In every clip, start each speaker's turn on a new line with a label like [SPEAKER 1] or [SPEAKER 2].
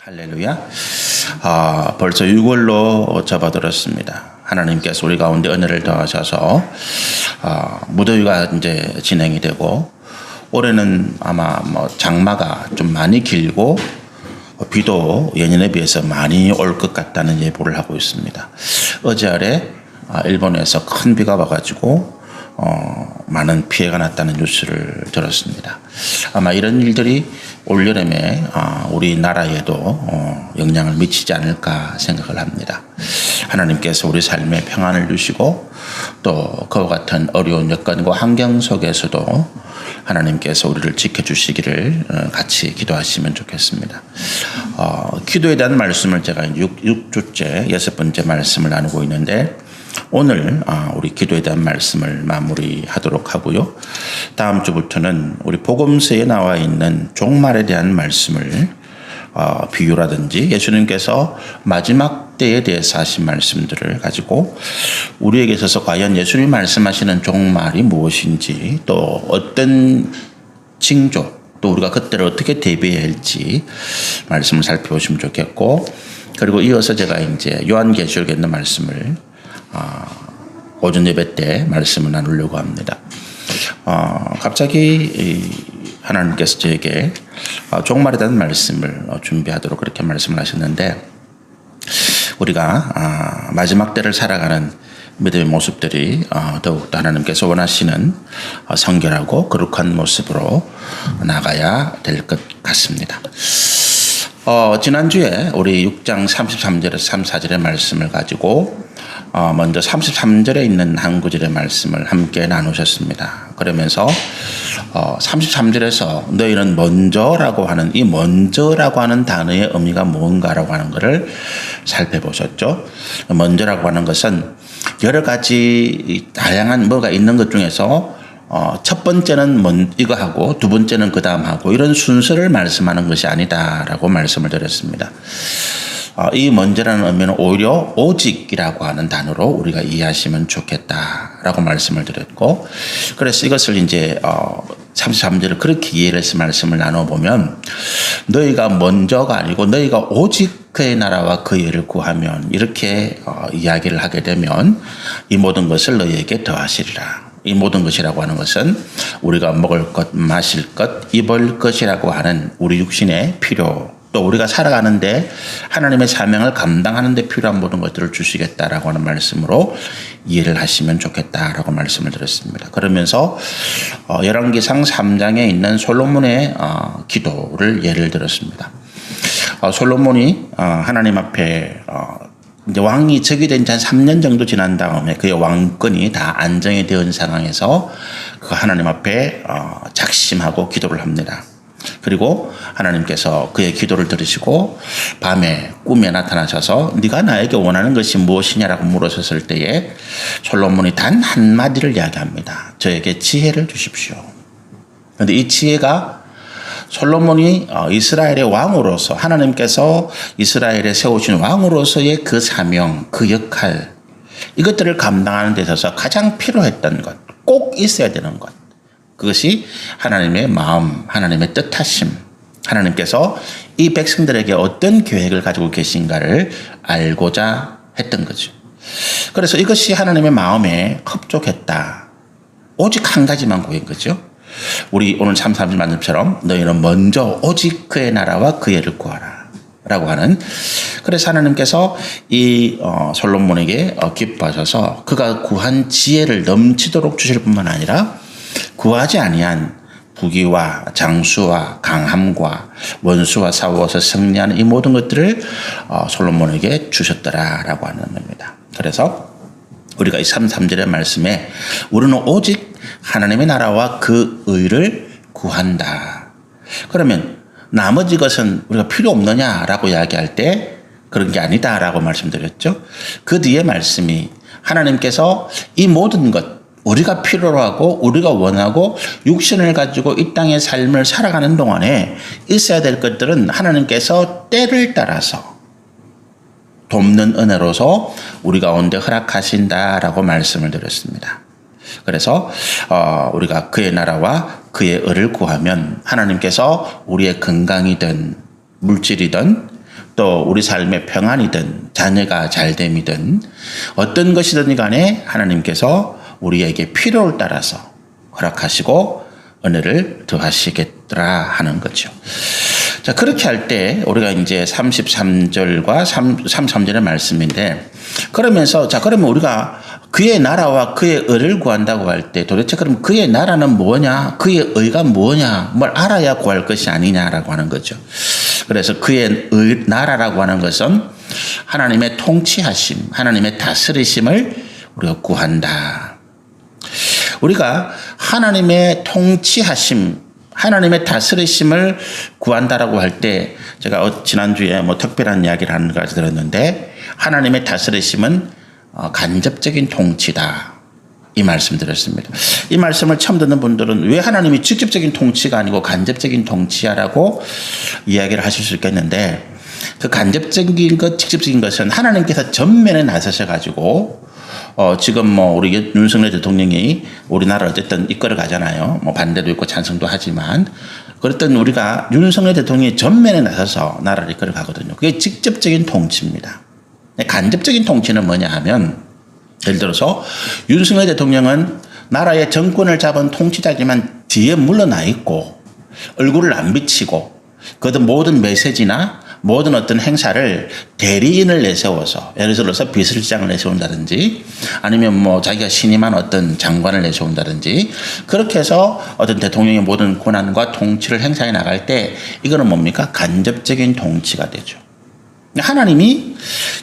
[SPEAKER 1] 할렐루야. 벌써 6월로 접어들었습니다. 하나님께서 우리 가운데 은혜를 더하셔서 무더위가 이제 진행이 되고, 올해는 아마 장마가 좀 많이 길고 비도 예년에 비해서 많이 올 것 같다는 예보를 하고 있습니다. 어제 아래 일본에서 큰 비가 와가지고 많은 피해가 났다는 뉴스를 들었습니다. 아마 이런 일들이 올여름에 우리나라에도 영향을 미치지 않을까 생각을 합니다. 하나님께서 우리 삶에 평안을 주시고, 또 그와 같은 어려운 여건과 환경 속에서도 하나님께서 우리를 지켜주시기를 같이 기도하시면 좋겠습니다. 기도에 대한 말씀을 제가 6주째 6번째 말씀을 나누고 있는데, 오늘 우리 기도에 대한 말씀을 마무리하도록 하고요. 다음 주부터는 우리 복음서에 나와 있는 종말에 대한 말씀을 비유라든지 예수님께서 마지막 때에 대해서 하신 말씀들을 가지고 우리에게 있어서 과연 예수님이 말씀하시는 종말이 무엇인지, 또 어떤 징조, 또 우리가 그때를 어떻게 대비해야 할지 말씀을 살펴보시면 좋겠고, 그리고 이어서 제가 이제 요한계시록에 있는 말씀을 오전 예배 때 말씀을 나누려고 합니다. 갑자기 하나님께서 저에게 종말에 대한 말씀을 준비하도록 그렇게 말씀을 하셨는데, 우리가 마지막 때를 살아가는 믿음의 모습들이 더욱더 하나님께서 원하시는 성결하고 거룩한 모습으로 나가야 될 것 같습니다. 지난주에 우리 6장 33절에서 34절의 말씀을 가지고 먼저 33절에 있는 한 구절의 말씀을 함께 나누셨습니다. 그러면서 33절에서 너희는 먼저라고 하는, 이 먼저라고 하는 단어의 의미가 뭔가라고 하는 것을 살펴보셨죠. 먼저라고 하는 것은 여러 가지 다양한 뭐가 있는 것 중에서 첫 번째는 이거 하고 두 번째는 그 다음 하고 이런 순서를 말씀하는 것이 아니다라고 말씀을 드렸습니다. 이 먼저라는 의미는 오히려 오직이라고 하는 단어로 우리가 이해하시면 좋겠다라고 말씀을 드렸고, 그래서 이것을 이제 33절을 그렇게 이해를 해서 말씀을 나눠보면, 너희가 먼저가 아니고 너희가 오직 그의 나라와 그의 의를 구하면, 이렇게 이야기를 하게 되면 이 모든 것을 너희에게 더하시리라. 이 모든 것이라고 하는 것은 우리가 먹을 것, 마실 것, 입을 것이라고 하는 우리 육신의 필요, 또 우리가 살아가는데 하나님의 사명을 감당하는 데 필요한 모든 것들을 주시겠다라고 하는 말씀으로 이해를 하시면 좋겠다라고 말씀을 드렸습니다. 그러면서 열왕기상 3장에 있는 솔로몬의 기도를 예를 들었습니다. 솔로몬이 하나님 앞에 이제 왕이 즉위된 지 한 3년 정도 지난 다음에 그의 왕권이 다 안정이 된 상황에서 그 하나님 앞에 작심하고 기도를 합니다. 그리고 하나님께서 그의 기도를 들으시고 밤에 꿈에 나타나셔서 네가 나에게 원하는 것이 무엇이냐라고 물으셨을 때에 솔로몬이 단 한마디를 이야기합니다. 저에게 지혜를 주십시오. 그런데 이 지혜가 솔로몬이 이스라엘의 왕으로서, 하나님께서 이스라엘에 세우신 왕으로서의 그 사명, 그 역할, 이것들을 감당하는 데 있어서 가장 필요했던 것, 꼭 있어야 되는 것, 그것이 하나님의 마음, 하나님의 뜻하심, 하나님께서 이 백성들에게 어떤 계획을 가지고 계신가를 알고자 했던 거죠. 그래서 이것이 하나님의 마음에 흡족했다. 오직 한 가지만 구한 거죠. 우리 오늘 33절 말씀처럼 너희는 먼저 오직 그의 나라와 그의 의를 구하라 라고 하는, 그래서 하나님께서 이 솔로몬에게 기뻐하셔서 그가 구한 지혜를 넘치도록 주실 뿐만 아니라 구하지 아니한 부귀와 장수와 강함과 원수와 싸워서 승리하는 이 모든 것들을 솔로몬에게 주셨더라라고 하는 겁니다. 그래서 우리가 이 33절의 말씀에 우리는 오직 하나님의 나라와 그 의를 구한다. 그러면 나머지 것은 우리가 필요 없느냐라고 이야기할 때 그런 게 아니다라고 말씀드렸죠. 그 뒤에 말씀이 하나님께서 이 모든 것, 우리가 필요로 하고 우리가 원하고 육신을 가지고 이 땅의 삶을 살아가는 동안에 있어야 될 것들은 하나님께서 때를 따라서 돕는 은혜로서 우리 가운데 허락하신다라고 말씀을 드렸습니다. 그래서 우리가 그의 나라와 그의 의를 구하면 하나님께서 우리의 건강이든 물질이든 또 우리 삶의 평안이든 자녀가 잘됨이든 어떤 것이든 간에 하나님께서 우리에게 필요를 따라서 허락하시고 은혜를 더하시겠더라 하는 거죠. 자, 그렇게 할 때 우리가 이제 33절과 33절의 말씀인데 그러면서 자, 그러면 우리가 그의 나라와 그의 의를 구한다고 할 때 도대체 그럼 그의 나라는 뭐냐? 그의 의가 뭐냐? 뭘 알아야 구할 것이 아니냐라고 하는 거죠. 그래서 그의 나라라고 하는 것은 하나님의 통치하심, 하나님의 다스리심을 우리가 구한다. 우리가 하나님의 통치하심, 하나님의 다스리심을 구한다라고 할 때 제가 지난주에 뭐 특별한 이야기를 하는 걸 들었는데 하나님의 다스리심은 간접적인 통치다. 이 말씀 드렸습니다. 이 말씀을 처음 듣는 분들은 왜 하나님이 직접적인 통치가 아니고 간접적인 통치야라고 이야기를 하실 수 있겠는데 그 간접적인 것, 직접적인 것은 하나님께서 전면에 나서셔가지고 지금 뭐 우리 윤석열 대통령이 우리나라를 어쨌든 이끌어 가잖아요. 뭐 반대도 있고 찬성도 하지만 그랬던 우리가 윤석열 대통령이 전면에 나서서 나라를 이끌어 가거든요. 그게 직접적인 통치입니다. 간접적인 통치는 뭐냐 하면 예를 들어서 윤석열 대통령은 나라의 정권을 잡은 통치자지만 뒤에 물러나 있고 얼굴을 안 비치고 그 모든 메시지나 모든 어떤 행사를 대리인을 내세워서 예를 들어서 비서실장을 내세운다든지 아니면 뭐 자기가 신임한 어떤 장관을 내세운다든지 그렇게 해서 어떤 대통령의 모든 권한과 통치를 행사해 나갈 때 이거는 뭡니까? 간접적인 통치가 되죠. 하나님이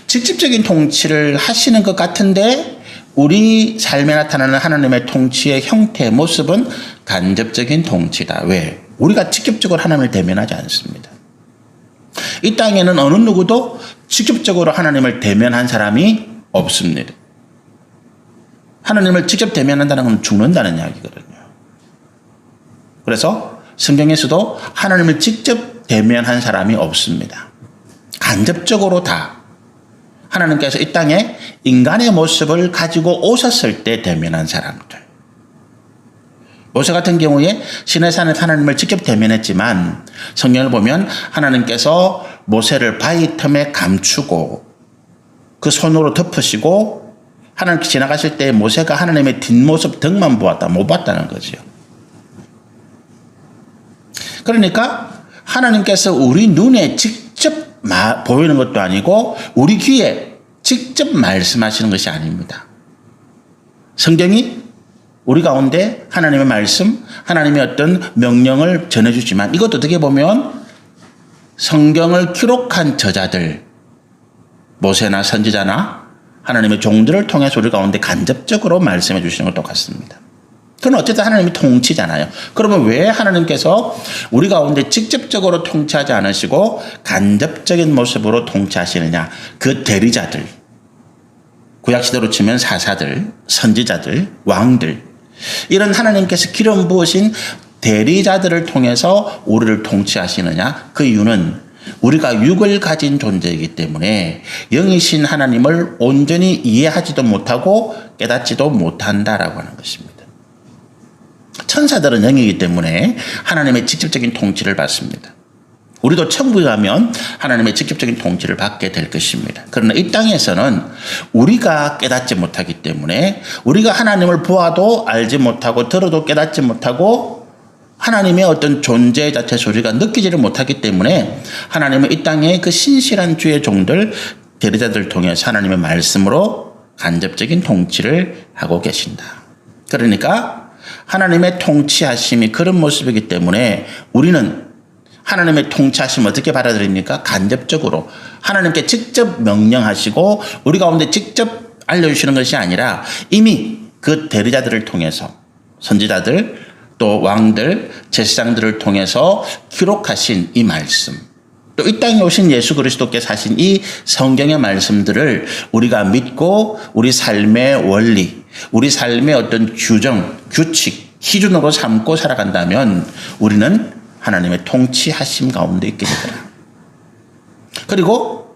[SPEAKER 1] 직접적인 통치를 하시는 것 같은데 우리 삶에 나타나는 하나님의 통치의 형태, 모습은 간접적인 통치다. 왜? 우리가 직접적으로 하나님을 대면하지 않습니다. 이 땅에는 어느 누구도 직접적으로 하나님을 대면한 사람이 없습니다. 하나님을 직접 대면한다는 건 죽는다는 이야기거든요. 그래서 성경에서도 하나님을 직접 대면한 사람이 없습니다. 간접적으로 다 하나님께서 이 땅에 인간의 모습을 가지고 오셨을 때 대면한 사람들. 모세 같은 경우에 시내산에서 하나님을 직접 대면했지만 성경을 보면 하나님께서 모세를 바위 틈에 감추고 그 손으로 덮으시고 하나님께 지나가실 때 모세가 하나님의 뒷모습 등만 보았다. 못 봤다는 거죠. 그러니까 하나님께서 우리 눈에 직접 보이는 것도 아니고 우리 귀에 직접 말씀하시는 것이 아닙니다. 성경이 우리 가운데 하나님의 말씀, 하나님의 어떤 명령을 전해주지만 이것도 어떻게 보면 성경을 기록한 저자들, 모세나 선지자나 하나님의 종들을 통해서 우리 가운데 간접적으로 말씀해 주시는 것과 똑같습니다. 그건 어쨌든 하나님이 통치잖아요. 그러면 왜 하나님께서 우리 가운데 직접적으로 통치하지 않으시고 간접적인 모습으로 통치하시느냐? 그 대리자들, 구약시대로 치면 사사들, 선지자들, 왕들, 이런 하나님께서 기름 부으신 대리자들을 통해서 우리를 통치하시느냐? 그 이유는 우리가 육을 가진 존재이기 때문에 영이신 하나님을 온전히 이해하지도 못하고 깨닫지도 못한다라고 하는 것입니다. 천사들은 영이기 때문에 하나님의 직접적인 통치를 받습니다. 우리도 천국에 가면 하나님의 직접적인 통치를 받게 될 것입니다. 그러나 이 땅에서는 우리가 깨닫지 못하기 때문에 우리가 하나님을 보아도 알지 못하고 들어도 깨닫지 못하고 하나님의 어떤 존재 자체에서 우리가 느끼지를 못하기 때문에 하나님은 이 땅에 그 신실한 주의 종들, 대리자들을 통해서 하나님의 말씀으로 간접적인 통치를 하고 계신다. 그러니까 하나님의 통치하심이 그런 모습이기 때문에 우리는 하나님의 통치하심 어떻게 받아들입니까? 간접적으로 하나님께 직접 명령하시고 우리 가운데 직접 알려주시는 것이 아니라 이미 그 대리자들을 통해서 선지자들 또 왕들 제사장들을 통해서 기록하신 이 말씀 또 이 땅에 오신 예수 그리스도께서 하신 이 성경의 말씀들을 우리가 믿고 우리 삶의 원리 우리 삶의 어떤 규정 규칙 기준으로 삼고 살아간다면 우리는 하나님의 통치하심 가운데 있게 되더라. 그리고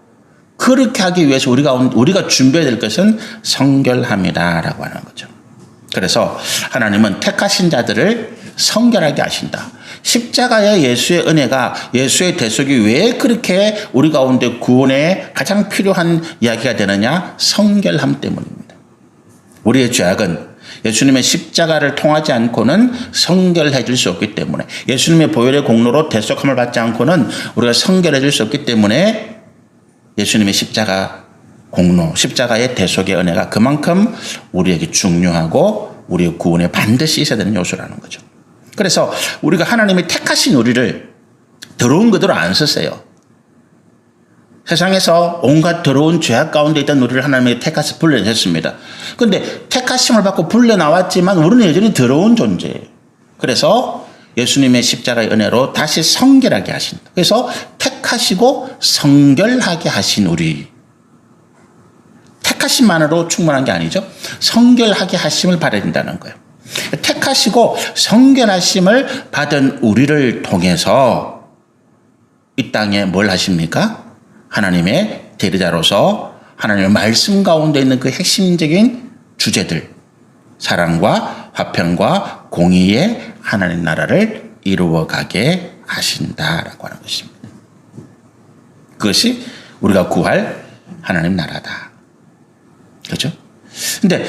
[SPEAKER 1] 그렇게 하기 위해서 우리가 준비해야 될 것은 성결함이다라고 하는 거죠. 그래서 하나님은 택하신 자들을 성결하게 하신다. 십자가의 예수의 은혜가, 예수의 대속이 왜 그렇게 우리 가운데 구원에 가장 필요한 이야기가 되느냐? 성결함 때문입니다. 우리의 죄악은 예수님의 십자가를 통하지 않고는 성결해질 수 없기 때문에, 예수님의 보혈의 공로로 대속함을 받지 않고는 우리가 성결해질 수 없기 때문에 예수님의 십자가 공로, 십자가의 대속의 은혜가 그만큼 우리에게 중요하고 우리의 구원에 반드시 있어야 되는 요소라는 거죠. 그래서 우리가 하나님이 택하신 우리를 더러운 그대로 안 쓰세요. 세상에서 온갖 더러운 죄악 가운데 있던 우리를 하나님이 택하셔서 불러냈습니다. 그런데 택하심을 받고 불려나왔지만 우리는 여전히 더러운 존재예요. 그래서 예수님의 십자가의 은혜로 다시 성결하게 하신다. 그래서 택하시고 성결하게 하신 우리. 택하심만으로 충분한 게 아니죠. 성결하게 하심을 받아야 된다는 거예요. 택하시고 성결하심을 받은 우리를 통해서 이 땅에 뭘 하십니까? 하나님의 대리자로서 하나님의 말씀 가운데 있는 그 핵심적인 주제들, 사랑과 화평과 공의의 하나님 나라를 이루어가게 하신다라고 하는 것입니다. 그것이 우리가 구할 하나님 나라다. 그렇죠? 근데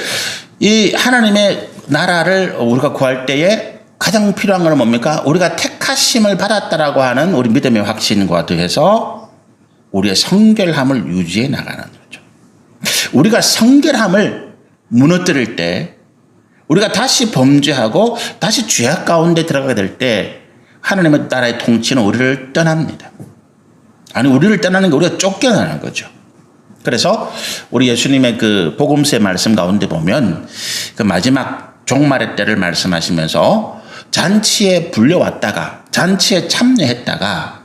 [SPEAKER 1] 이 하나님의 나라를 우리가 구할 때에 가장 필요한 건 뭡니까? 우리가 택하심을 받았다라고 하는 우리 믿음의 확신과 더해서 우리의 성결함을 유지해 나가는 거죠. 우리가 성결함을 무너뜨릴 때, 우리가 다시 범죄하고 다시 죄악 가운데 들어가게 될 때 하나님의 나라의 통치는 우리를 떠납니다. 아니, 우리를 떠나는 게 우리가 쫓겨나는 거죠. 그래서 우리 예수님의 그 복음서의 말씀 가운데 보면 그 마지막 종말의 때를 말씀하시면서 잔치에 불려왔다가 잔치에 참여했다가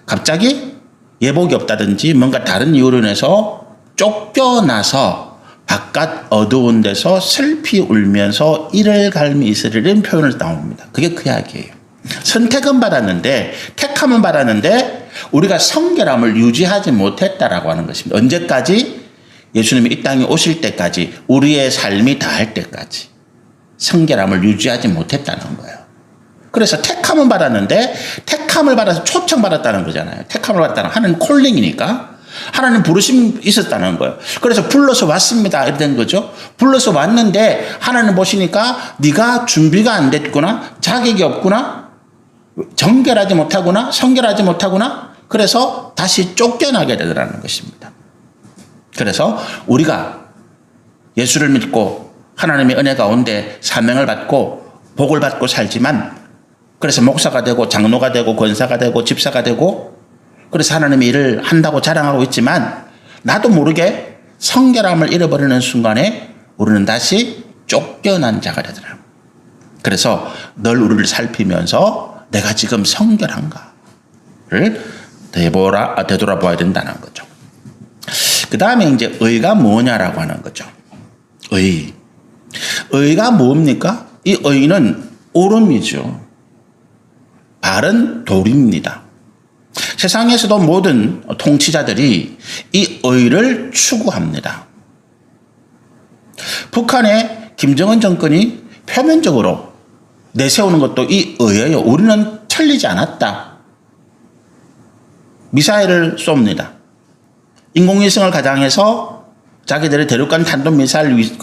[SPEAKER 1] 갑자기 예복이 없다든지 뭔가 다른 이유로 인해서 쫓겨나서 바깥 어두운 데서 슬피 울면서 이를 갈미 있으리라는 표현을 나옵니다. 그게 그 이야기예요. 선택은 받았는데, 택함은 받았는데 우리가 성결함을 유지하지 못했다라고 하는 것입니다. 언제까지? 예수님이 이 땅에 오실 때까지, 우리의 삶이 다할 때까지 성결함을 유지하지 못했다는 거예요. 그래서 택함은 받았는데, 택함을 받아서 초청받았다는 거잖아요. 택함을 받았다는 하나님 콜링이니까 하나님 부르심이 있었다는 거예요. 그래서 불러서 왔습니다 이렇게 된 거죠. 불러서 왔는데 하나님 보시니까 네가 준비가 안 됐구나, 자격이 없구나, 정결하지 못하구나, 성결하지 못하구나. 그래서 다시 쫓겨나게 되더라는 것입니다. 그래서 우리가 예수를 믿고 하나님의 은혜 가운데 사명을 받고 복을 받고 살지만, 그래서 목사가 되고 장로가 되고 권사가 되고 집사가 되고 그래서 하나님의 일을 한다고 자랑하고 있지만 나도 모르게 성결함을 잃어버리는 순간에 우리는 다시 쫓겨난 자가 되더라고요. 그래서 늘 우리를 살피면서 내가 지금 성결한가를 되돌아봐야 된다는 거죠. 그 다음에 이제 의가 뭐냐라고 하는 거죠. 의가 뭡니까? 이 의는 옳음이죠. 바른 도리입니다. 세상에서도 모든 통치자들이 이 의를 추구합니다. 북한의 김정은 정권이 표면적으로 내세우는 것도 이 의예요. 우리는 틀리지 않았다. 미사일을 쏩니다. 인공위성을 가장해서 자기들의 대륙간 탄도미사일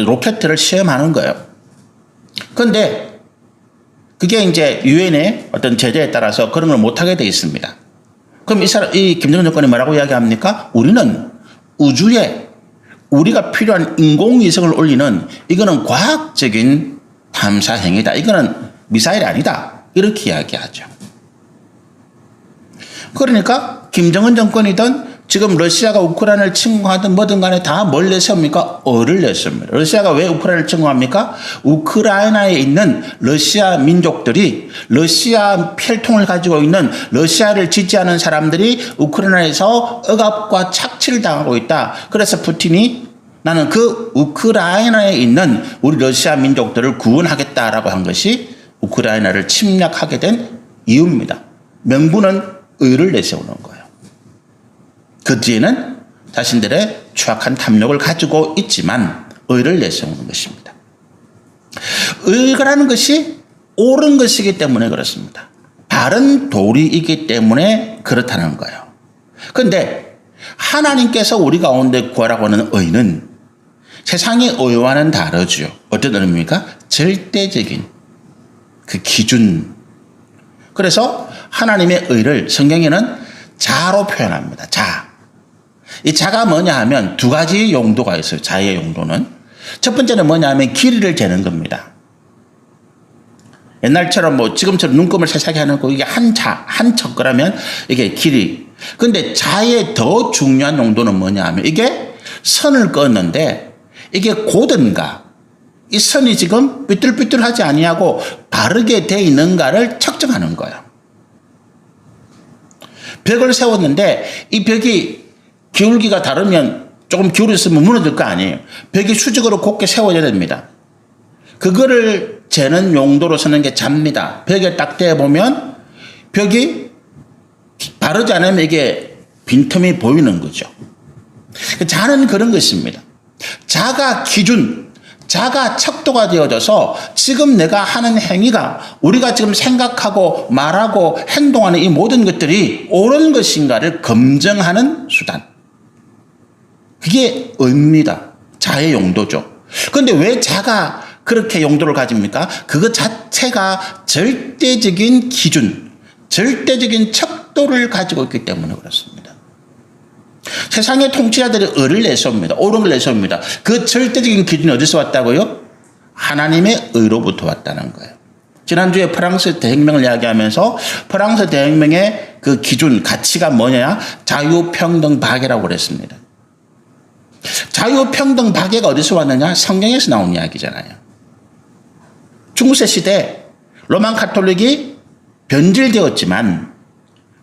[SPEAKER 1] 로켓을 시험하는 거예요. 그런데 그게 이제 유엔의 어떤 제재에 따라서 그런 걸 못하게 돼 있습니다. 그럼 이 김정은 정권이 뭐라고 이야기합니까? 우리는 우주에 우리가 필요한 인공위성을 올리는, 이거는 과학적인 탐사 행위다. 이거는 미사일이 아니다. 이렇게 이야기하죠. 그러니까 김정은 정권이든 지금 러시아가 우크라이나를 침공하든 뭐든 간에 다 뭘 내세웁니까? 의를 내세웁니다. 러시아가 왜 우크라이나를 침공합니까? 우크라이나에 있는 러시아 민족들이, 러시아 혈통을 가지고 있는 러시아를 지지하는 사람들이 우크라이나에서 억압과 착취를 당하고 있다. 그래서 푸틴이 나는 그 우크라이나에 있는 우리 러시아 민족들을 구원하겠다라고 한 것이 우크라이나를 침략하게 된 이유입니다. 명분은 의를 내세우는 거예요. 그 뒤에는 자신들의 추악한 탐욕을 가지고 있지만 의를 내세우는 것입니다. 의라는 것이 옳은 것이기 때문에 그렇습니다. 바른 도리이기 때문에 그렇다는 거예요. 그런데 하나님께서 우리 가운데 구하라고 하는 의는 세상의 의와는 다르죠. 어떤 의입니까? 절대적인 그 기준. 그래서 하나님의 의를 성경에는 자로 표현합니다. 자. 이 자가 뭐냐 하면 두 가지 용도가 있어요. 자의 용도는. 첫 번째는 뭐냐 하면 길이를 재는 겁니다. 옛날처럼 뭐 지금처럼 눈금을 세세하게 하는 거 이게 한 척 그러면 이게 길이. 근데 자의 더 중요한 용도는 뭐냐 하면 이게 선을 그었는데 이게 고든가 이 선이 지금 삐뚤삐뚤하지 아니하고 바르게 돼 있는가를 측정하는 거예요. 벽을 세웠는데 이 벽이 기울기가 다르면 조금 기울였으면 무너질 거 아니에요. 벽이 수직으로 곧게 세워져야 됩니다. 그거를 재는 용도로 쓰는 게 자입니다. 벽에 딱 대보면 벽이 바르지 않으면 이게 빈틈이 보이는 거죠. 자는 그런 것입니다. 자가 기준, 자가 척도가 되어져서 지금 내가 하는 행위가 우리가 지금 생각하고 말하고 행동하는 이 모든 것들이 옳은 것인가를 검증하는 수단. 그게 의입니다. 자의 용도죠. 그런데 왜 자가 그렇게 용도를 가집니까? 그것 자체가 절대적인 기준, 절대적인 척도를 가지고 있기 때문에 그렇습니다. 세상의 통치자들이 의를 내세웁니다. 옳은 걸 내세웁니다. 그 절대적인 기준이 어디서 왔다고요? 하나님의 의로부터 왔다는 거예요. 지난주에 프랑스 대혁명을 이야기하면서 프랑스 대혁명의 그 기준, 가치가 뭐냐? 자유평등박애라고 그랬습니다. 자유평등박애가 어디서 왔느냐? 성경에서 나온 이야기잖아요. 중세 시대 로만 가톨릭이 변질되었지만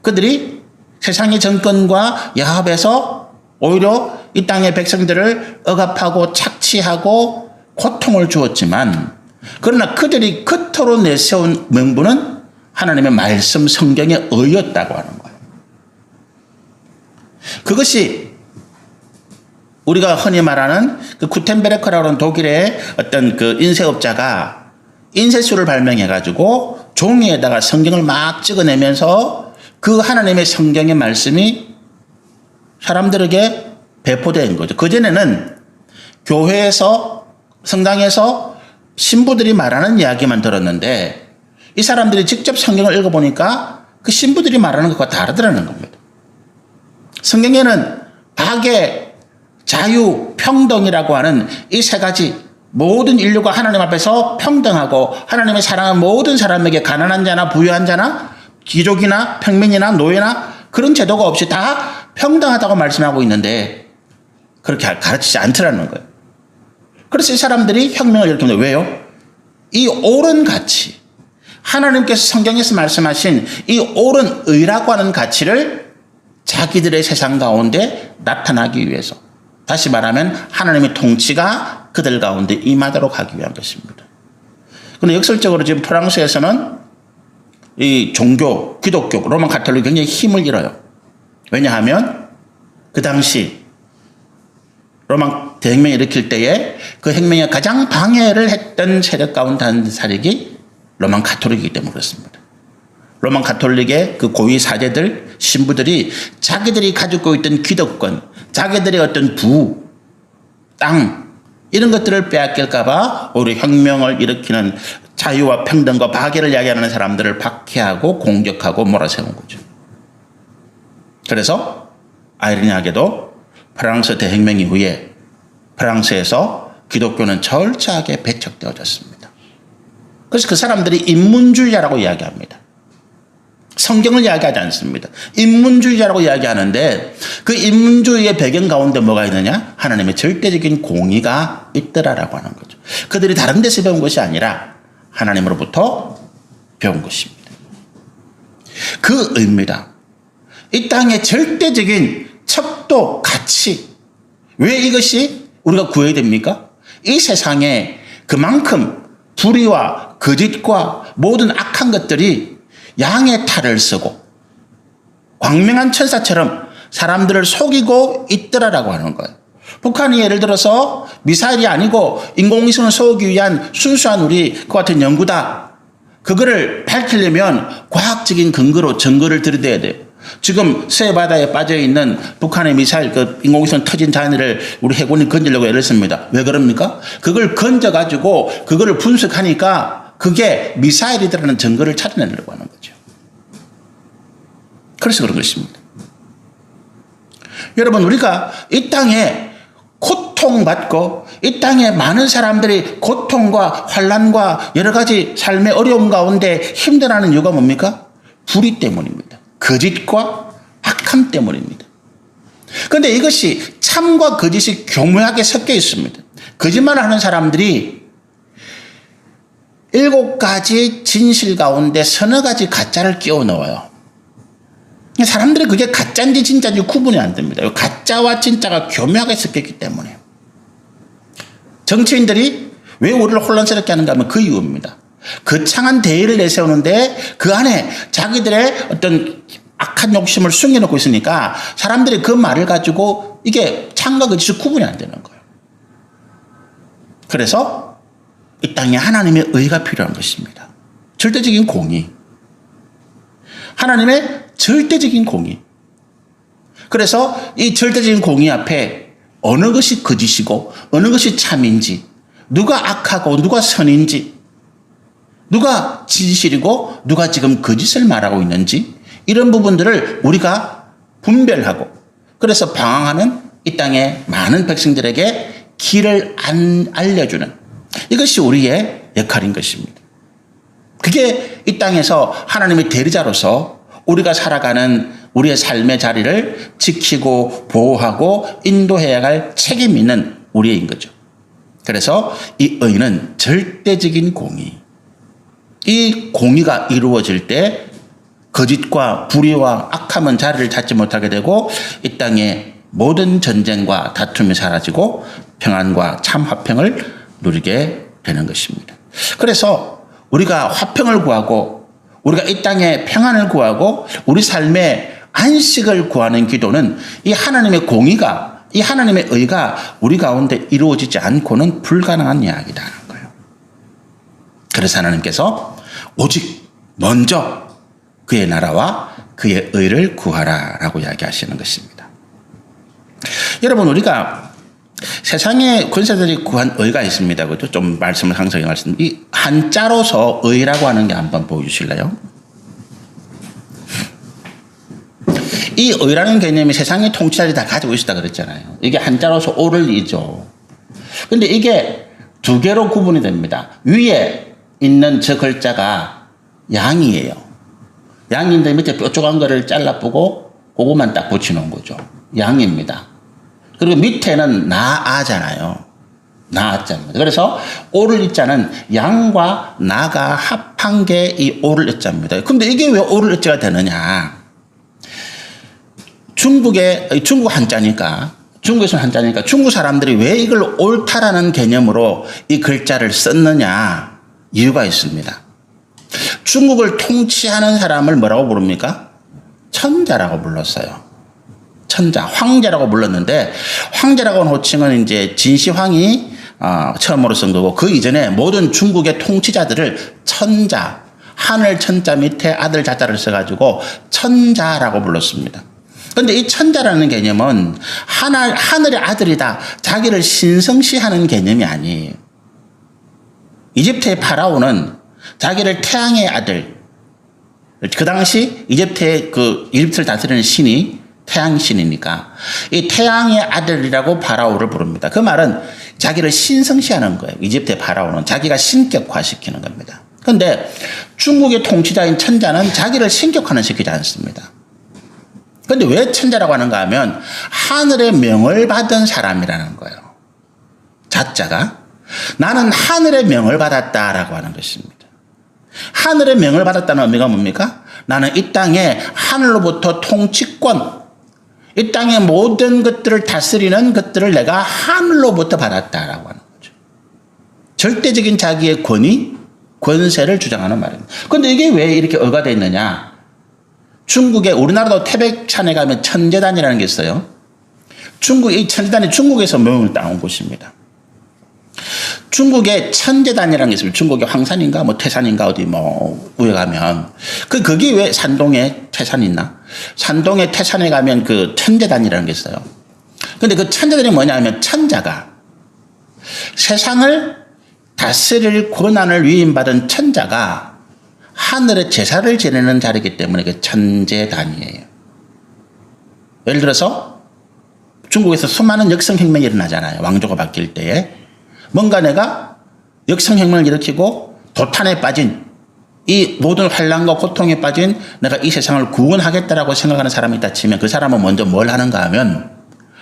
[SPEAKER 1] 그들이 세상의 정권과 야합해서 오히려 이 땅의 백성들을 억압하고 착취하고 고통을 주었지만 그러나 그들이 그토록 내세운 명분은 하나님의 말씀 성경의 의였다고 하는 거예요. 그것이 우리가 흔히 말하는 그 구텐베르크라고 하는 독일의 어떤 그 인쇄업자가 인쇄술을 발명해가지고 종이에다가 성경을 막 찍어내면서 그 하나님의 성경의 말씀이 사람들에게 배포된 거죠. 그전에는 교회에서, 성당에서 신부들이 말하는 이야기만 들었는데 이 사람들이 직접 성경을 읽어보니까 그 신부들이 말하는 것과 다르더라는 겁니다. 성경에는 박애, 자유, 평등이라고 하는 이 세 가지 모든 인류가 하나님 앞에서 평등하고 하나님의 사랑하는 모든 사람에게 가난한 자나 부유한 자나 귀족이나 평민이나 노예나 그런 제도가 없이 다 평등하다고 말씀하고 있는데 그렇게 가르치지 않더라는 거예요. 그래서 이 사람들이 혁명을 일으킵니다. 왜요? 이 옳은 가치, 하나님께서 성경에서 말씀하신 이 옳은 의라고 하는 가치를 자기들의 세상 가운데 나타나기 위해서, 다시 말하면 하나님의 통치가 그들 가운데 임하도록 하기 위한 것입니다. 그런데 역설적으로 지금 프랑스에서는 이 종교, 기독교, 로만 가톨릭이 굉장히 힘을 잃어요. 왜냐하면 그 당시 로만 대혁명을 일으킬 때에 그 혁명에 가장 방해를 했던 세력 가운데 한 세력이 로만 가톨릭이기 때문에 그렇습니다. 로만 가톨릭의 그 고위 사제들, 신부들이 자기들이 가지고 있던 기득권, 자기들의 어떤 부, 땅, 이런 것들을 빼앗길까봐 우리 혁명을 일으키는 자유와 평등과 박애를 이야기하는 사람들을 박해하고 공격하고 몰아세운 거죠. 그래서 아이러니하게도 프랑스 대혁명 이후에 프랑스에서 기독교는 철저하게 배척되어졌습니다. 그래서 그 사람들이 인문주의자라고 이야기합니다. 성경을 이야기하지 않습니다. 인문주의자라고 이야기하는데 그 인문주의의 배경 가운데 뭐가 있느냐? 하나님의 절대적인 공의가 있더라라고 하는 거죠. 그들이 다른 데서 배운 것이 아니라 하나님으로부터 배운 것입니다. 그 의미입니다. 이 땅의 절대적인 척도, 가치. 왜 이것이 우리가 구해야 됩니까? 이 세상에 그만큼 불의와 거짓과 모든 악한 것들이 양의 탈을 쓰고 광명한 천사처럼 사람들을 속이고 있더라라고 하는 거예요. 북한이 예를 들어서 미사일이 아니고 인공위성을 쏘기 위한 순수한 우리 그 같은 연구다. 그거를 밝히려면 과학적인 근거로 증거를 들여대야 돼요. 지금 서해바다에 빠져있는 북한의 미사일, 인공위성 터진 잔해를 우리 해군이 건지려고 애를 씁니다. 왜 그럽니까? 그걸 건져가지고 그거를 분석하니까 그게 미사일이라는 증거를 찾아내려고 하는 거죠. 그래서 그런 것입니다. 여러분, 우리가 이 땅에 고통받고 이 땅에 많은 사람들이 고통과 환난과 여러 가지 삶의 어려움 가운데 힘들어하는 이유가 뭡니까? 불의 때문입니다. 거짓과 악함 때문입니다. 그런데 이것이 참과 거짓이 교묘하게 섞여 있습니다. 거짓말을 하는 사람들이 7가지 진실 가운데 서너 가지 가짜를 끼워 넣어요. 사람들이 그게 가짜인지 진짜인지 구분이 안 됩니다. 가짜와 진짜가 교묘하게 섞였기 때문에. 정치인들이 왜 우리를 혼란스럽게 하는가 하면 그 이유입니다. 거창한 대의를 내세우는데 그 안에 자기들의 어떤 악한 욕심을 숨겨놓고 있으니까 사람들이 그 말을 가지고 이게 참과 거짓이 구분이 안 되는 거예요. 그래서 이 땅에 하나님의 의가 필요한 것입니다. 절대적인 공의. 하나님의 절대적인 공의. 그래서 이 절대적인 공의 앞에 어느 것이 거짓이고 어느 것이 참인지, 누가 악하고 누가 선인지, 누가 진실이고 누가 지금 거짓을 말하고 있는지, 이런 부분들을 우리가 분별하고, 그래서 방황하는 이 땅의 많은 백성들에게 길을 알려주는, 이것이 우리의 역할인 것입니다. 그게 이 땅에서 하나님의 대리자로서 우리가 살아가는 우리의 삶의 자리를 지키고 보호하고 인도해야 할 책임이 있는 우리인 거죠. 그래서 이 의는 절대적인 공의. 이 공의가 이루어질 때 거짓과 불의와 악함은 자리를 찾지 못하게 되고 이 땅에 모든 전쟁과 다툼이 사라지고 평안과 참 화평을 누리게 되는 것입니다. 그래서 우리가 화평을 구하고 우리가 이 땅에 평안을 구하고 우리 삶에 안식을 구하는 기도는 이 하나님의 공의가, 이 하나님의 의가 우리 가운데 이루어지지 않고는 불가능한 이야기라는 거예요. 그래서 하나님께서 오직 먼저 그의 나라와 그의 의를 구하라라고 이야기하시는 것입니다. 여러분, 우리가 세상의 권세들이 구한 의가 있습니다. 그것도 좀 말씀을 항상 말씀. 이 한자로서 의라고 하는 게 한번 보여주실래요? 이 의라는 개념이 세상의 통치자들이 다 가지고 있다 그랬잖아요. 이게 한자로서 오를 이죠. 근데 이게 두 개로 구분이 됩니다. 위에 있는 저 글자가 양이에요. 양인데 밑에 뾰족한 거를 잘라보고 그것만 딱 붙여놓은 거죠. 양입니다. 그리고 밑에는 나아잖아요. 나아자입니다. 그래서 오를 이자는 양과 나가 합한 게 이 오를 이자입니다. 근데 이게 왜 오를 이자가 되느냐? 중국 한자니까, 중국에서는 한자니까 중국 사람들이 왜 이걸 옳다라는 개념으로 이 글자를 썼느냐? 이유가 있습니다. 중국을 통치하는 사람을 뭐라고 부릅니까? 천자라고 불렀어요. 천자, 황제라고 불렀는데, 황제라고 하는 호칭은 이제 진시황이 처음으로 쓴 거고, 그 이전에 모든 중국의 통치자들을 천자, 하늘 천자 밑에 아들 자자를 써가지고 천자라고 불렀습니다. 그런데 이 천자라는 개념은 하늘의 아들이다, 자기를 신성시하는 개념이 아니에요. 이집트의 파라오는 자기를 태양의 아들, 그 당시 이집트를 다스리는 신이 태양신이니까 이 태양의 아들이라고 파라오를 부릅니다. 그 말은 자기를 신성시하는 거예요. 이집트의 파라오는 자기가 신격화시키는 겁니다. 그런데 중국의 통치자인 천자는 자기를 신격화는 시키지 않습니다. 그런데 왜 천자라고 하는가 하면 하늘의 명을 받은 사람이라는 거예요. 자자가 나는 하늘의 명을 받았다라고 하는 것입니다. 하늘의 명을 받았다는 의미가 뭡니까? 나는 이 땅에 하늘로부터 통치권, 이 땅의 모든 것들을 다스리는 것들을 내가 하늘로부터 받았다라고 하는 거죠. 절대적인 자기의 권위, 권세를 주장하는 말입니다. 그런데 이게 왜 이렇게 의가 되어 있느냐? 우리나라도 태백산에 가면 천재단이라는 게 있어요. 이 천재단이 중국에서 명을 따온 곳입니다. 중국에 천재단이라는 게 있습니다. 중국의 황산인가 뭐 태산인가 어디 뭐 우에 가면 거기 왜 산동에 태산이 있나? 산동에 태산에 가면 그 천재단이라는 게 있어요. 근데 그 천재단이 뭐냐면 천자가 세상을 다스릴 권한을 위임받은 천자가 하늘에 제사를 지내는 자리이기 때문에 그 천재단이에요. 예를 들어서 중국에서 수많은 역성혁명이 일어나잖아요. 왕조가 바뀔 때에. 뭔가 내가 역성혁명을 일으키고 도탄에 빠진 이 모든 환난과 고통에 빠진 내가 이 세상을 구원하겠다라고 생각하는 사람이 있다 치면 그 사람은 먼저 뭘 하는가 하면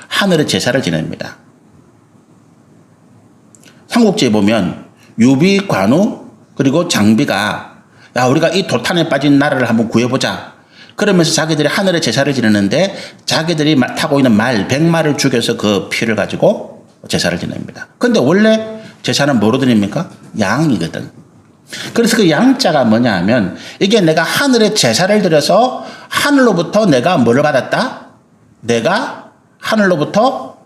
[SPEAKER 1] 하늘에 제사를 지냅니다. 삼국지에 보면 유비, 관우 그리고 장비가 야 우리가 이 도탄에 빠진 나라를 한번 구해보자. 그러면서 자기들이 하늘에 제사를 지내는데 자기들이 타고 있는 말 100마리를 죽여서 그 피를 가지고 제사를 지냅니다. 근데 원래 제사는 뭐로 드립니까? 양이거든. 그래서 그 양자가 뭐냐 하면 이게 내가 하늘에 제사를 드려서 하늘로부터 내가 뭐를 받았다? 내가 하늘로부터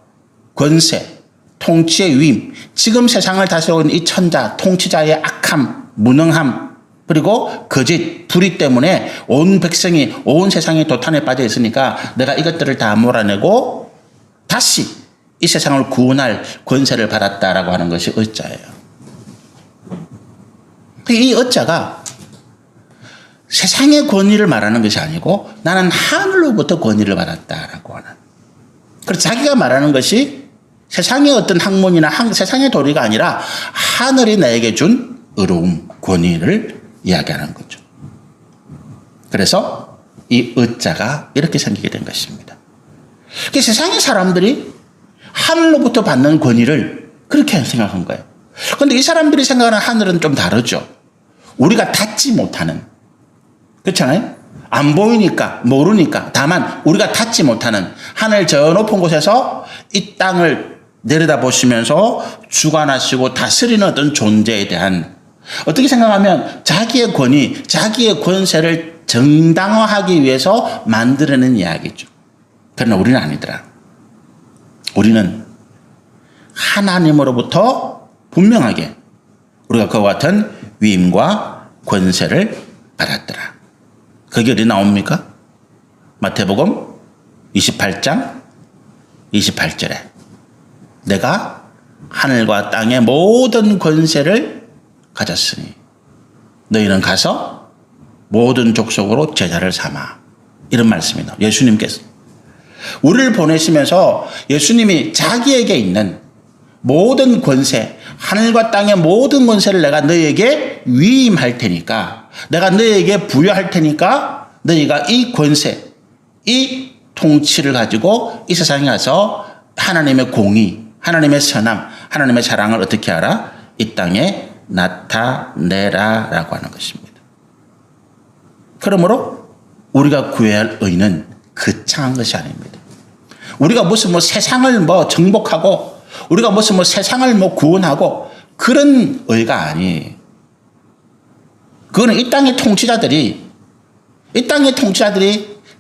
[SPEAKER 1] 권세, 통치의 위임, 지금 세상을 다스리고 있는 이 천자, 통치자의 악함, 무능함, 그리고 거짓, 불의 때문에 온 백성이, 온 세상이 도탄에 빠져 있으니까 내가 이것들을 다 몰아내고 다시 이 세상을 구원할 권세를 받았다라고 하는 것이 어자예요. 이 어자가 세상의 권위를 말하는 것이 아니고 나는 하늘로부터 권위를 받았다라고 하는. 그래서 자기가 말하는 것이 세상의 어떤 학문이나 세상의 도리가 아니라 하늘이 나에게 준 의로움, 권위를 이야기하는 거죠. 그래서 이 어자가 이렇게 생기게 된 것입니다. 세상의 사람들이 하늘로부터 받는 권위를 그렇게 생각한 거예요. 그런데 이 사람들이 생각하는 하늘은 좀 다르죠. 우리가 닿지 못하는, 그렇잖아요? 안 보이니까, 모르니까, 다만 우리가 닿지 못하는 하늘 저 높은 곳에서 이 땅을 내려다보시면서 주관하시고 다스리는 어떤 존재에 대한 어떻게 생각하면 자기의 권위, 자기의 권세를 정당화하기 위해서 만들어낸 이야기죠. 그러나 우리는 아니더라. 우리는 하나님으로부터 분명하게 우리가 그와 같은 위임과 권세를 받았더라. 그게 어디 나옵니까? 마태복음 28장 28절에 내가 하늘과 땅의 모든 권세를 가졌으니 너희는 가서 모든 족속으로 제자를 삼아. 이런 말씀이다. 예수님께서 우리를 보내시면서 예수님이 자기에게 있는 모든 권세, 하늘과 땅의 모든 권세를 내가 너희에게 위임할 테니까, 내가 너희에게 부여할 테니까 너희가 이 권세, 이 통치를 가지고 이 세상에 가서 하나님의 공의, 하나님의 선함, 하나님의 사랑을 어떻게 하라? 이 땅에 나타내라라고 하는 것입니다. 그러므로 우리가 구해야 할 의는 거창한 것이 아닙니다. 우리가 무슨 세상을 정복하고 우리가 무슨 세상을 구원하고 그런 의가 아니. 그거는 이 땅의 통치자들이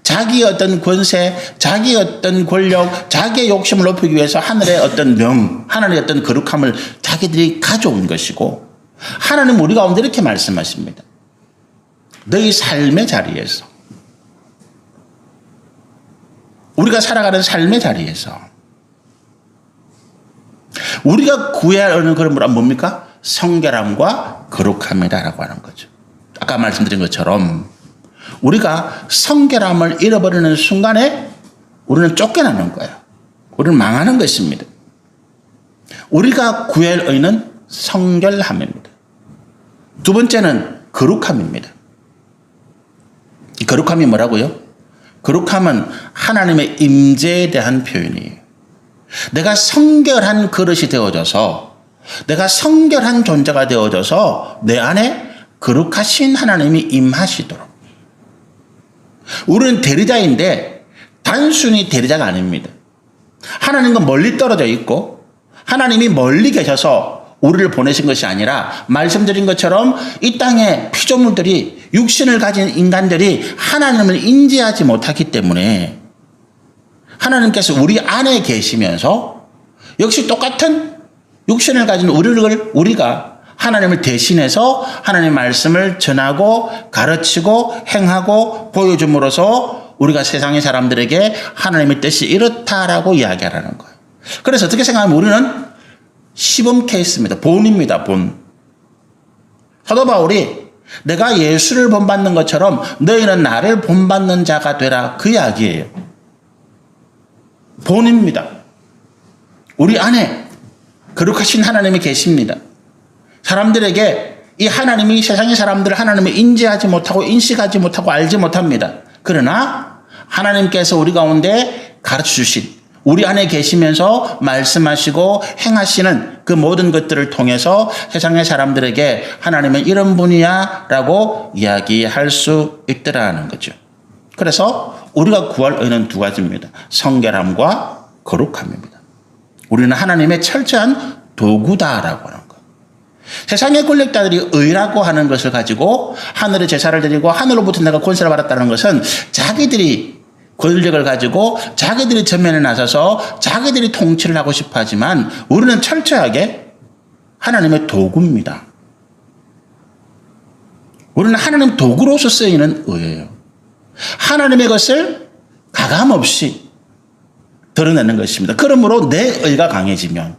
[SPEAKER 1] 자기의 어떤 권세, 자기의 어떤 권력, 자기의 욕심을 높이기 위해서 하늘의 어떤 명, 하늘의 어떤 거룩함을 자기들이 가져온 것이고, 하나님 우리 가운데 이렇게 말씀하십니다. 너희 삶의 자리에서, 우리가 살아가는 삶의 자리에서 우리가 구해야 하는 그런 건 뭡니까? 성결함과 거룩함이다라고 하는 거죠. 아까 말씀드린 것처럼 우리가 성결함을 잃어버리는 순간에 우리는 쫓겨나는 거예요. 우리는 망하는 것입니다. 우리가 구해야 할 의는 성결함입니다. 두 번째는 거룩함입니다. 이 거룩함이 뭐라고요? 거룩함은 하나님의 임재에 대한 표현이에요. 내가 성결한 그릇이 되어져서, 내가 성결한 존재가 되어져서 내 안에 거룩하신 하나님이 임하시도록. 우리는 대리자인데 단순히 대리자가 아닙니다. 하나님과 멀리 떨어져 있고 하나님이 멀리 계셔서 우리를 보내신 것이 아니라 말씀드린 것처럼 이 땅의 피조물들이, 육신을 가진 인간들이 하나님을 인지하지 못하기 때문에 하나님께서 우리 안에 계시면서 역시 똑같은 육신을 가진 우리가 하나님을 대신해서 하나님의 말씀을 전하고 가르치고 행하고 보여줌으로써 우리가 세상의 사람들에게 하나님의 뜻이 이렇다라고 이야기하라는 거예요. 그래서 어떻게 생각하면 우리는 시범 케이스입니다. 본입니다. 본. 사도 바울이 내가 예수를 본받는 것처럼 너희는 나를 본받는 자가 되라, 그 이야기예요. 본입니다. 우리 안에 거룩하신 하나님이 계십니다. 사람들에게 이 하나님이 세상의 사람들을 하나님을 인지하지 못하고 인식하지 못하고 알지 못합니다. 그러나 하나님께서 우리 가운데 가르쳐 주신, 우리 안에 계시면서 말씀하시고 행하시는 그 모든 것들을 통해서 세상의 사람들에게 하나님은 이런 분이야 라고 이야기할 수 있더라는 거죠. 그래서 우리가 구할 의는 두 가지입니다. 성결함과 거룩함입니다. 우리는 하나님의 철저한 도구다라고 하는 거예요. 세상의 권력자들이 의라고 하는 것을 가지고 하늘에 제사를 드리고 하늘로부터 내가 권세를 받았다는 것은 자기들이 권력을 가지고 자기들이 전면에 나서서 자기들이 통치를 하고 싶어 하지만 우리는 철저하게 하나님의 도구입니다. 우리는 하나님 도구로서 쓰이는 의예요. 하나님의 것을 가감없이 드러내는 것입니다. 그러므로 내 의가 강해지면,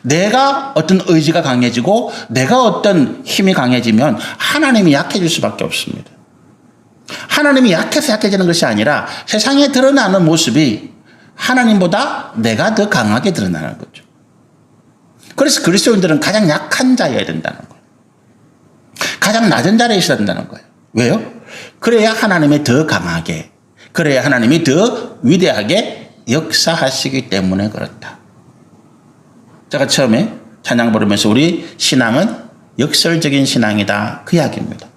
[SPEAKER 1] 내가 어떤 의지가 강해지고 내가 어떤 힘이 강해지면 하나님이 약해질 수밖에 없습니다. 하나님이 약해서 약해지는 것이 아니라 세상에 드러나는 모습이 하나님보다 내가 더 강하게 드러나는 거죠. 그래서 그리스도인들은 가장 약한 자여야 된다는 거예요. 가장 낮은 자리에 있어야 된다는 거예요. 왜요? 그래야 하나님이 더 강하게, 그래야 하나님이 더 위대하게 역사하시기 때문에 그렇다. 제가 처음에 찬양 부르면서 우리 신앙은 역설적인 신앙이다, 그 이야기입니다.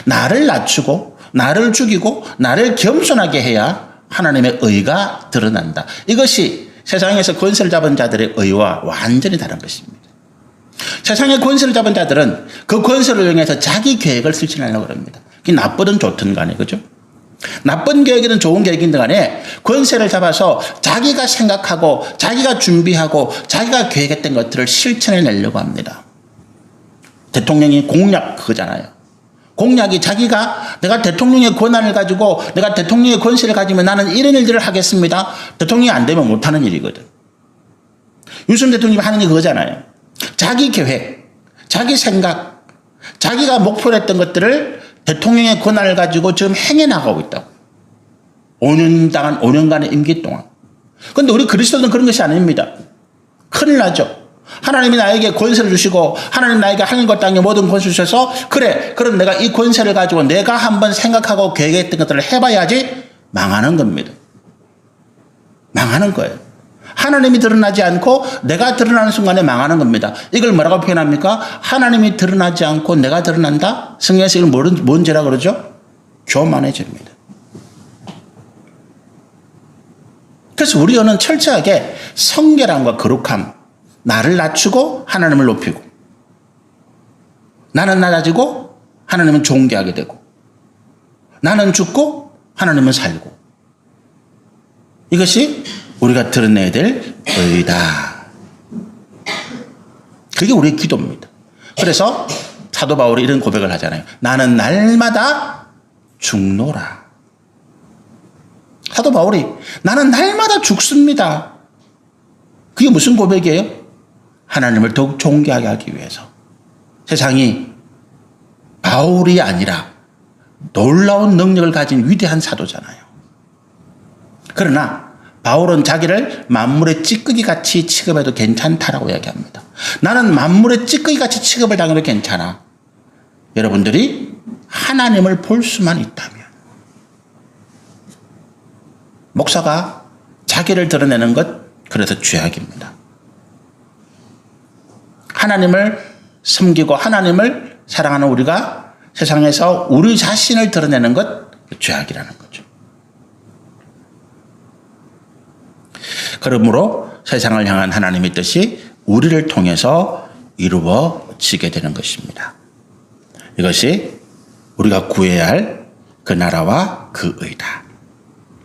[SPEAKER 1] 나를 낮추고 나를 죽이고 나를 겸손하게 해야 하나님의 의가 드러난다. 이것이 세상에서 권세를 잡은 자들의 의와 완전히 다른 것입니다. 세상의 권세를 잡은 자들은 그 권세를 이용해서 자기 계획을 실천하려고 합니다. 그게 나쁘든 좋든 간에, 그죠? 나쁜 계획이든 좋은 계획이든 간에 권세를 잡아서 자기가 생각하고 자기가 준비하고 자기가 계획했던 것들을 실천해내려고 합니다. 대통령이 공약 그거잖아요. 공약이 자기가 내가 대통령의 권한을 가지고 내가 대통령의 권세를 가지면 나는 이런 일들을 하겠습니다. 대통령이 안 되면 못하는 일이거든. 윤석열 대통령이 하는 게 그거잖아요. 자기 계획, 자기 생각, 자기가 목표로 했던 것들을 대통령의 권한을 가지고 지금 행해나가고 있다고. 5년간의 임기 동안. 그런데 우리 그리스도는 그런 것이 아닙니다. 큰일 나죠. 하나님이 나에게 권세를 주시고 하나님 나에게 하늘과 땅의 모든 권세를 주셔서 그래, 그럼 내가 이 권세를 가지고 내가 한번 생각하고 계획했던 것들을 해봐야지, 망하는 겁니다. 망하는 거예요. 하나님이 드러나지 않고 내가 드러나는 순간에 망하는 겁니다. 이걸 뭐라고 표현합니까? 하나님이 드러나지 않고 내가 드러난다? 성경에서 이걸 뭔 죄라 그러죠? 교만의 죄입니다. 그래서 우리는 철저하게 성결함과 거룩함, 나를 낮추고 하나님을 높이고, 나는 낮아지고 하나님은 존귀하게 되고, 나는 죽고 하나님은 살고, 이것이 우리가 드러내야 될 의다. 그게 우리의 기도입니다. 그래서 사도 바울이 이런 고백을 하잖아요. 나는 날마다 죽노라. 사도 바울이 나는 날마다 죽습니다. 그게 무슨 고백이에요? 하나님을 더욱 존귀하게 하기 위해서. 세상이 바울이 아니라 놀라운 능력을 가진 위대한 사도잖아요. 그러나 바울은 자기를 만물의 찌꺼기 같이 취급해도 괜찮다라고 이야기합니다. 나는 만물의 찌꺼기 같이 취급을 당해도 괜찮아. 여러분들이 하나님을 볼 수만 있다면. 목사가 자기를 드러내는 것, 그래서 죄악입니다. 하나님을 섬기고 하나님을 사랑하는 우리가 세상에서 우리 자신을 드러내는 것, 죄악이라는 거죠. 그러므로 세상을 향한 하나님의 뜻이 우리를 통해서 이루어지게 되는 것입니다. 이것이 우리가 구해야 할 그 나라와 그 의다.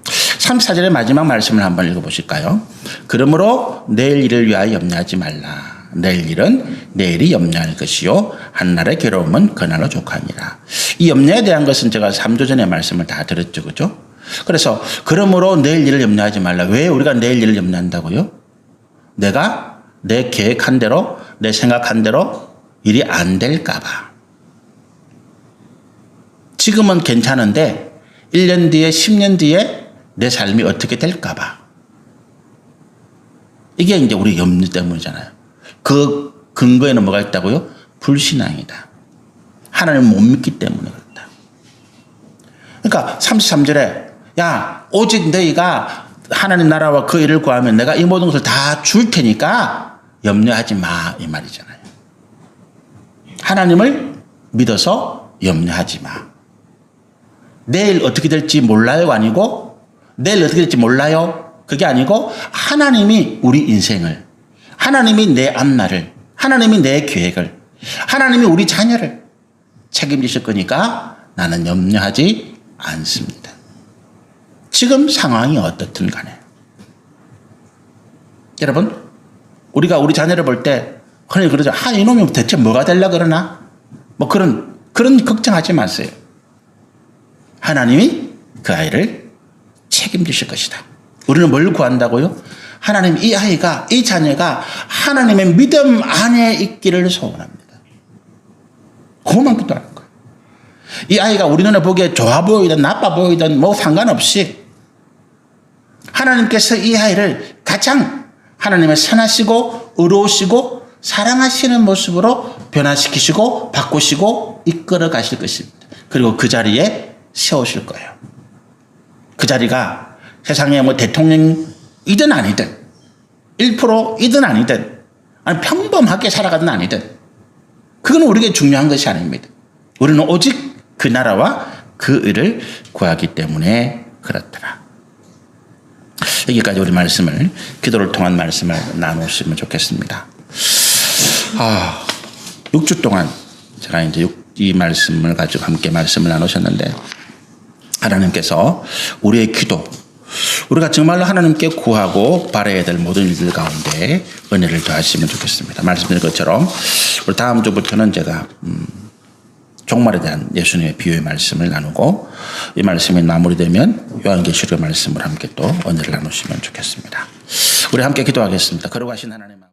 [SPEAKER 1] 34절의 마지막 말씀을 한번 읽어보실까요? 그러므로 내일 일을 위하여 염려하지 말라. 내일 일은 내일이 염려할 것이요 한날의 괴로움은 그날로 족하니라. 이 염려에 대한 것은 제가 3주 전에 말씀을 다 드렸죠. 그죠? 그래서 그러므로 내일 일을 염려하지 말라. 왜 우리가 내일 일을 염려한다고요? 내가 내 계획한 대로 내 생각한 대로 일이 안 될까 봐. 지금은 괜찮은데 1년 뒤에 10년 뒤에 내 삶이 어떻게 될까 봐. 이게 이제 우리 염려 때문이잖아요. 그 근거에는 뭐가 있다고요? 불신앙이다. 하나님을 못 믿기 때문에 그렇다. 그러니까 33절에 야 오직 너희가 하나님 나라와 그 일을 구하면 내가 이 모든 것을 다 줄 테니까 염려하지 마 이 말이잖아요. 하나님을 믿어서 염려하지 마. 내일 어떻게 될지 몰라요가 아니고 내일 어떻게 될지 몰라요. 그게 아니고 하나님이 우리 인생을, 하나님이 내 앞날을, 하나님이 내 계획을, 하나님이 우리 자녀를 책임지실 거니까 나는 염려하지 않습니다. 지금 상황이 어떻든 간에. 여러분, 우리가 우리 자녀를 볼 때 흔히 그러죠. 이놈이 대체 뭐가 되려고 그러나? 뭐 그런 걱정하지 마세요. 하나님이 그 아이를 책임지실 것이다. 우리는 뭘 구한다고요? 하나님 이 아이가, 이 자녀가 하나님의 믿음 안에 있기를 소원합니다. 그것만 기도하는 거예요. 이 아이가 우리 눈에 보기에 좋아 보이든 나빠 보이든 뭐 상관없이 하나님께서 이 아이를 가장 하나님의 선하시고 의로우시고 사랑하시는 모습으로 변화시키시고 바꾸시고 이끌어 가실 것입니다. 그리고 그 자리에 세우실 거예요. 그 자리가 세상에 뭐 대통령이든 아니든 1%이든 아니든 아니 평범하게 살아가든 아니든 그건 우리에게 중요한 것이 아닙니다. 우리는 오직 그 나라와 그 의를 구하기 때문에 그렇더라. 여기까지 우리 말씀을 기도를 통한 말씀을 나누시면 좋겠습니다. 6주 동안 제가 이제 이 말씀을 가지고 함께 말씀을 나누셨는데 하나님께서 우리의 기도, 우리가 정말로 하나님께 구하고 바라야 될 모든 일들 가운데 은혜를 더하시면 좋겠습니다. 말씀드린 것처럼 우리 다음 주부터는 제가 종말에 대한 예수님의 비유의 말씀을 나누고 이 말씀이 마무리되면 요한계시록의 말씀을 함께 또 은혜를 나누시면 좋겠습니다. 우리 함께 기도하겠습니다. 거룩하신 하나님.